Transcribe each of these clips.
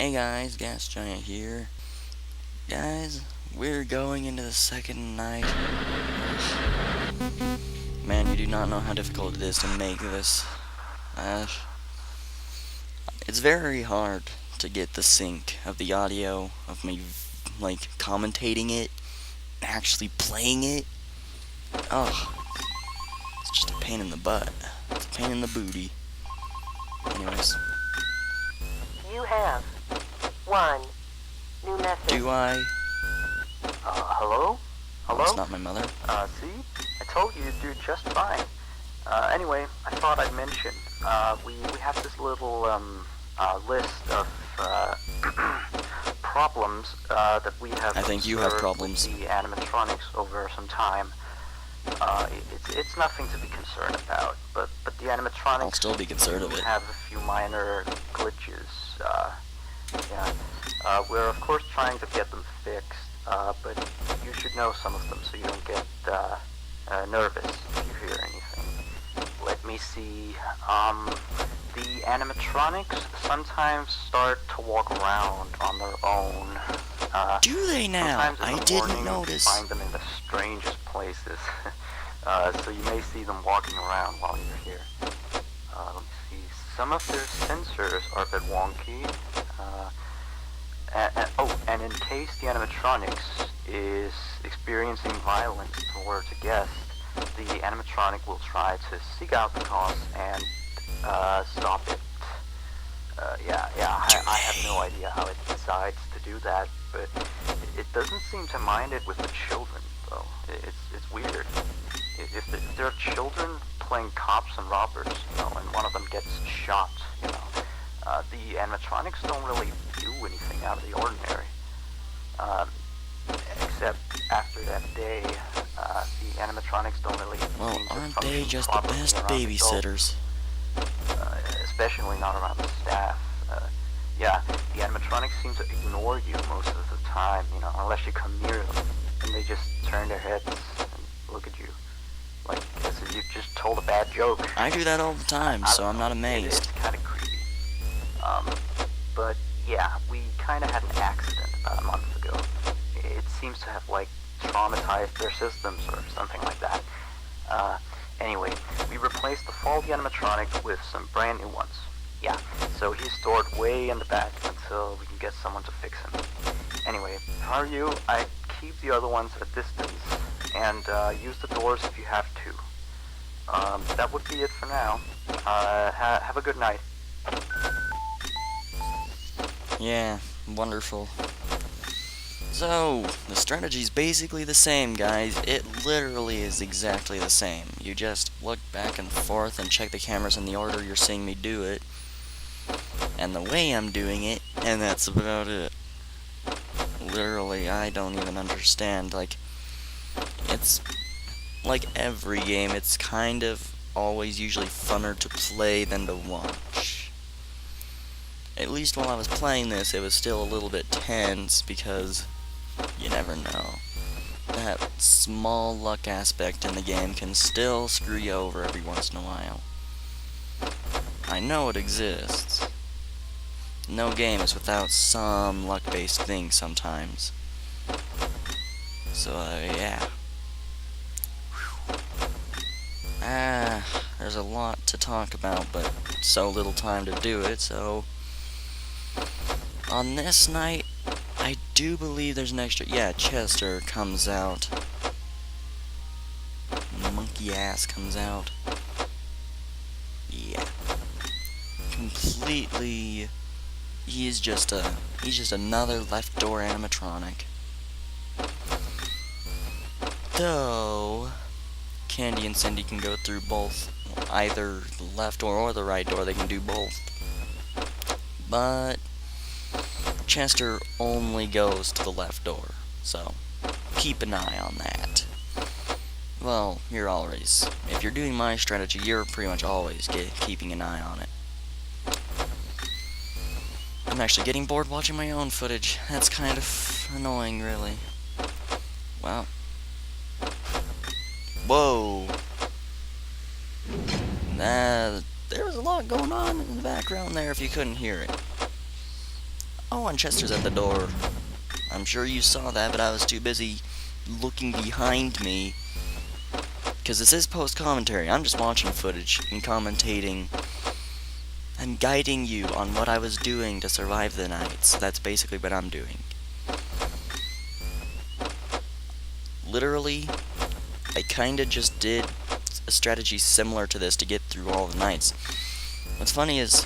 Hey guys, Gas Giant here. Guys, we're going into the second night. Man, you do not know how difficult it is to make this. It's very hard to get the sync of the audio of me, like, commentating it, actually playing it. Oh, it's just a pain in the butt. It's a pain in the booty. Anyways. You have one new message. Do I? Hello? Oh, Hello? it's not my mother. See? I told you you'd do just fine. Anyway, I thought I'd mention, we have this little, list of, problems, that we have I think you have observed problems. with the animatronics over some time. It's nothing to be concerned about, but the animatronics I'll still be concerned of it. have a few minor glitches. We're of course trying to get them fixed, but you should know some of them so you don't get nervous if you hear anything. Let me see. The animatronics sometimes start to walk around on their own. Do they now? Sometimes in I the didn't morning, notice. You find them in the strangest places. So you may see them walking around while you're here. Let me see. Some of their sensors are a bit wonky. And in case the animatronics is experiencing violence towards a guest, the animatronic will try to seek out the cause and stop it. I have no idea how it decides to do that, but it doesn't seem to mind it with the children, though. It's weird. If there are children playing cops and robbers, and one of them gets shot, the animatronics don't really do anything out of the ordinary. Except after that day, the animatronics don't really Well, seem to aren't function they just the properly best around adults. babysitters? Especially not around the staff. The animatronics seem to ignore you most of the time, unless you come near them, and they just turn their heads and look at you, like as if you just told a bad joke. I do that all the time, so I'm not amazed. It's kind of creepy. But yeah, we kind of had an accident about a month ago. It seems to have, traumatized their systems or something like that. Anyway, we replaced the faulty animatronic with some brand new ones. Yeah, so he's stored way in the back until we can get someone to fix him. Anyway, how are you? I keep the other ones at a distance, and use the doors if you have to. That would be it for now. Have a good night. Yeah, wonderful. So, the strategy's basically the same, guys. It literally is exactly the same. You just look back and forth and check the cameras in the order you're seeing me do it. And the way I'm doing it, and that's about it. Literally, I don't even understand. It's like every game, it's kind of always usually funner to play than to watch. At least while I was playing this, it was still a little bit tense because you never know. That small luck aspect in the game can still screw you over every once in a while. I know it exists. No game is without some luck-based thing sometimes. So, yeah. There's a lot to talk about, but so little time to do it, so on this night, I do believe there's an extra. Yeah, Chester comes out. Monkey ass comes out. Yeah. Completely. He's just another left door animatronic. Though Candy and Cindy can go through both, either the left door or the right door. They can do both. But Chester only goes to the left door, so keep an eye on that. Well, if you're doing my strategy, you're pretty much always keeping an eye on it. I'm actually getting bored watching my own footage. That's kind of annoying, really. Wow. Whoa. There was a lot going on in the background there if you couldn't hear it. Oh, and Chester's at the door. I'm sure you saw that, but I was too busy looking behind me. Because this is post-commentary. I'm just watching footage and commentating. I'm guiding you on what I was doing to survive the night. So that's basically what I'm doing. Literally, I kinda just did a strategy similar to this to get through all the nights. What's funny is,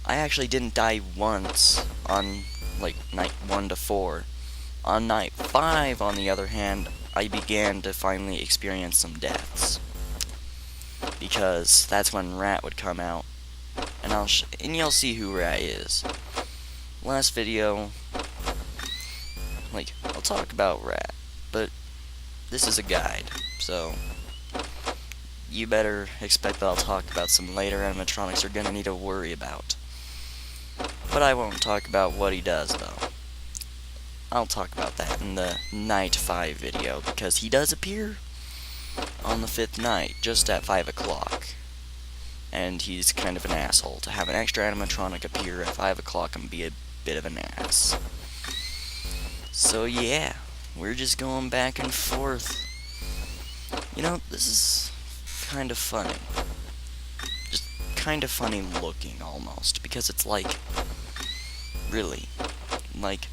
I actually didn't die once on, like, night 1 to 4. On night 5, on the other hand, I began to finally experience some deaths. Because that's when Rat would come out. And you'll see who Rat is. Last video, like, I'll talk about Rat, but this is a guide, so you better expect that I'll talk about some later animatronics you're gonna need to worry about. But I won't talk about what he does, though. I'll talk about that in the night 5 video, because he does appear on the 5th night, just at 5 o'clock. And he's kind of an asshole to have an extra animatronic appear at 5 o'clock and be a bit of an ass. So yeah, we're just going back and forth. You know, this is kind of funny. Just kind of funny looking, almost, because it's like, really, like,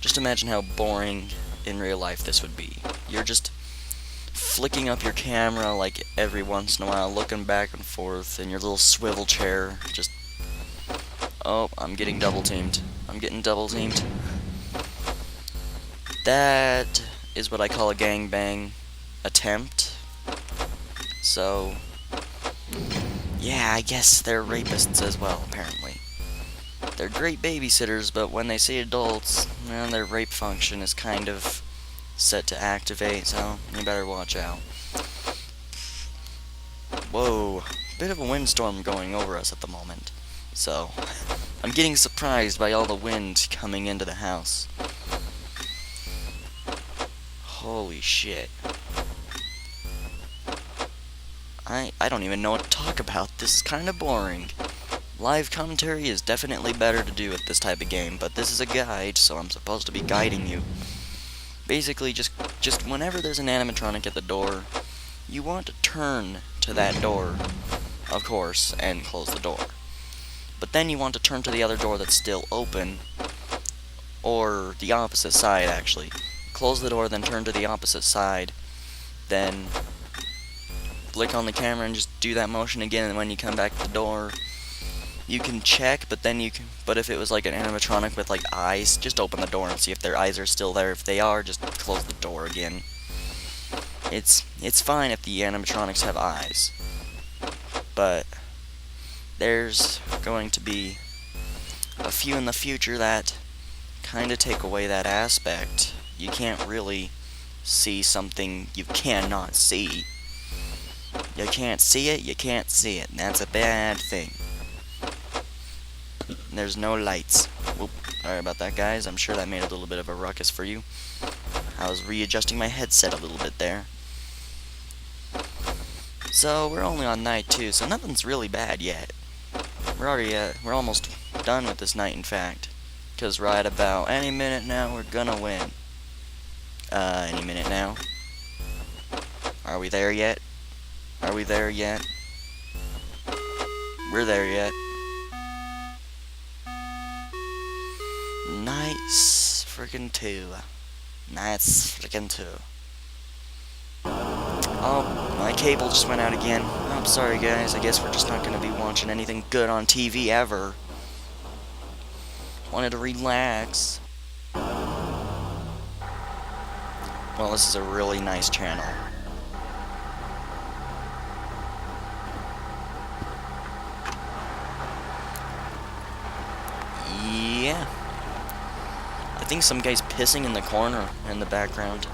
just imagine how boring in real life this would be. You're just flicking up your camera like every once in a while, looking back and forth in your little swivel chair, just, oh, I'm getting double teamed. I'm getting double teamed. That is what I call a gangbang attempt. So, yeah, I guess they're rapists as well, apparently. They're great babysitters, but when they see adults, man, their rape function is kind of set to activate, so you better watch out. Whoa, bit of a windstorm going over us at the moment, so I'm getting surprised by all the wind coming into the house. Holy shit. I don't even know what to talk about. This is kind of boring. Live commentary is definitely better to do with this type of game, but this is a guide, so I'm supposed to be guiding you. Basically, just whenever there's an animatronic at the door, you want to turn to that door, of course, and close the door. But then you want to turn to the other door that's still open, or the opposite side, actually. Close the door, then turn to the opposite side, then flick on the camera and just do that motion again, and when you come back to the door, you can check, but then but if it was like an animatronic with like eyes, just open the door and see if their eyes are still there. If they are, just close the door again. It's fine if the animatronics have eyes, but there's going to be a few in the future that kind of take away that aspect. You can't really see something you cannot see. You can't see it, you can't see it, and that's a bad thing. There's no lights. Whoop. Sorry about that, guys. I'm sure that made a little bit of a ruckus for you. I was readjusting my headset a little bit there. So, we're only on night 2, so nothing's really bad yet. We're almost done with this night, in fact. Because right about any minute now, we're gonna win. Any minute now. Are we there yet? Are we there yet? We're there yet. Nice freaking 2. Nice freaking 2. Oh, my cable just went out again. I'm sorry, guys. I guess we're just not going to be watching anything good on TV ever. Wanted to relax. Well, this is a really nice channel. Yeah. I think some guy's pissing in the corner in the background.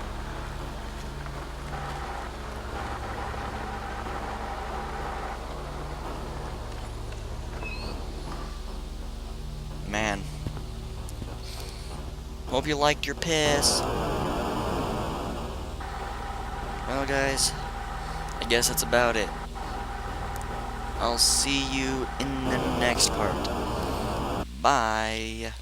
Man. Hope you liked your piss. Well, guys, I guess that's about it. I'll see you in the next part. Bye.